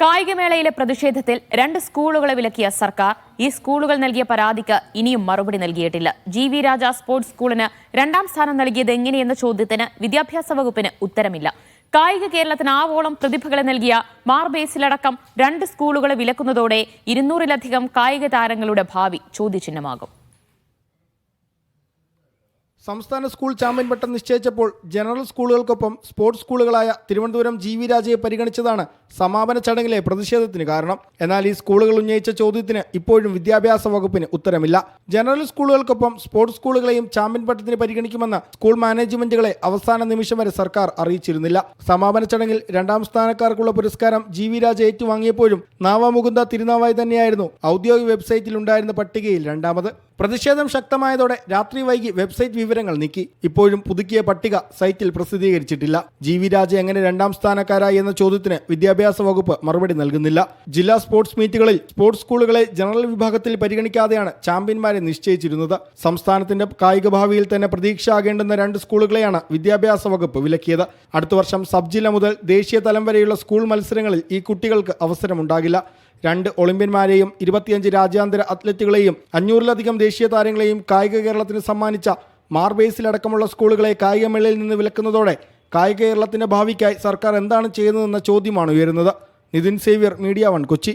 കായികമേളയിലെ പ്രതിഷേധത്തിൽ 2 സ്കൂളുകളെ വിലക്കിയ സർക്കാർ ഈ സ്കൂളുകൾ നൽകിയ പരാതിക്ക് ഇനിയും മറുപടി നൽകിയിട്ടില്ല. ജി.വി. രാജ സ്പോർട്സ് സ്കൂളിന് 2ാം സ്ഥാനം നൽകിയത് എങ്ങനെയെന്ന ചോദ്യത്തിന് വിദ്യാഭ്യാസ വകുപ്പിന് ഉത്തരമില്ല. കായിക കേരളത്തിന് ആവോളം പ്രതിഭകളെ നൽകിയ മാർബേസിലടക്കം 2 സ്കൂളുകളെ വിലക്കുന്നതോടെ 200-ലധികം കായിക താരങ്ങളുടെ ഭാവി ചോദ്യചിഹ്നമാകും. സംസ്ഥാന സ്കൂൾ ചാമ്പ്യൻ പട്ടം നിശ്ചയിച്ചപ്പോൾ ജനറൽ സ്കൂളുകൾക്കൊപ്പം സ്പോർട്സ് സ്കൂളുകളായ തിരുവനന്തപുരം ജി.വി. രാജയെ പരിഗണിച്ചതാണ് സമാപന ചടങ്ങിലെ പ്രതിഷേധത്തിന് കാരണം. എന്നാൽ ഈ സ്കൂളുകൾ ഉന്നയിച്ച ചോദ്യത്തിന് ഇപ്പോഴും വിദ്യാഭ്യാസ വകുപ്പിന് ഉത്തരമില്ല. ജനറൽ സ്കൂളുകൾക്കൊപ്പം സ്പോർട്സ് സ്കൂളുകളെയും ചാമ്പ്യൻ പട്ടത്തിന് പരിഗണിക്കുമെന്ന് സ്കൂൾ മാനേജ്മെന്റുകളെ അവസാന നിമിഷം വരെ സർക്കാർ അറിയിച്ചിരുന്നില്ല. സമാപന ചടങ്ങിൽ 2ാം സ്ഥാനക്കാർക്കുള്ള പുരസ്കാരം ജി.വി. രാജ ഏറ്റുവാങ്ങിയപ്പോഴും നാവാമുകുന്ദ തിരുനാവായി തന്നെയായിരുന്നു ഔദ്യോഗിക വെബ്സൈറ്റിൽ ഉണ്ടായിരുന്ന പട്ടികയിൽ 2ാമത്. പ്രതിഷേധം ശക്തമായതോടെ രാത്രി വൈകി വെബ്സൈറ്റ് വിവരങ്ങൾ നീക്കി. ഇപ്പോഴും പുതുക്കിയ പട്ടിക സൈറ്റിൽ പ്രസിദ്ധീകരിച്ചിട്ടില്ല. ജി.വി. രാജ എങ്ങനെ 2ാം സ്ഥാനക്കാരായി എന്ന ചോദ്യത്തിന് വിദ്യാഭ്യാസ വകുപ്പ് മറുപടി നൽകുന്നില്ല. ജില്ലാ സ്പോർട്സ് മീറ്റുകളിൽ സ്പോർട്സ് സ്കൂളുകളെ ജനറൽ വിഭാഗത്തിൽ പരിഗണിക്കാതെയാണ് ചാമ്പ്യന്മാരെ നിശ്ചയിച്ചിരുന്നത്. സംസ്ഥാനത്തിന്റെ കായിക ഭാവിയിൽ തന്നെ പ്രതീക്ഷ ആകേണ്ടുന്ന 2 സ്കൂളുകളെയാണ് വിദ്യാഭ്യാസ വകുപ്പ് വിലക്കിയത്. അടുത്ത വർഷം സബ് ജില്ല മുതൽ ദേശീയ തലം വരെയുള്ള സ്കൂൾ മത്സരങ്ങളിൽ ഈ കുട്ടികൾക്ക് അവസരമുണ്ടാകില്ല. 2 ഒളിമ്പ്യന്മാരെയും 25 രാജ്യാന്തര അത്ലറ്റുകളെയും 500-ലധികം ദേശീയ താരങ്ങളെയും കായിക കേരളത്തിന് സമ്മാനിച്ച മാർബേസിലടക്കമുള്ള സ്കൂളുകളെ കായികമേളയിൽ നിന്ന് വിലക്കുന്നതോടെ കായിക കേരളത്തിന്റെ ഭാവിക്കായി സർക്കാർ എന്താണ് ചെയ്യുന്നതെന്ന ചോദ്യമാണ് ഉയരുന്നത്. നിതിൻ സേവ്യർ, മീഡിയ 1, കൊച്ചി.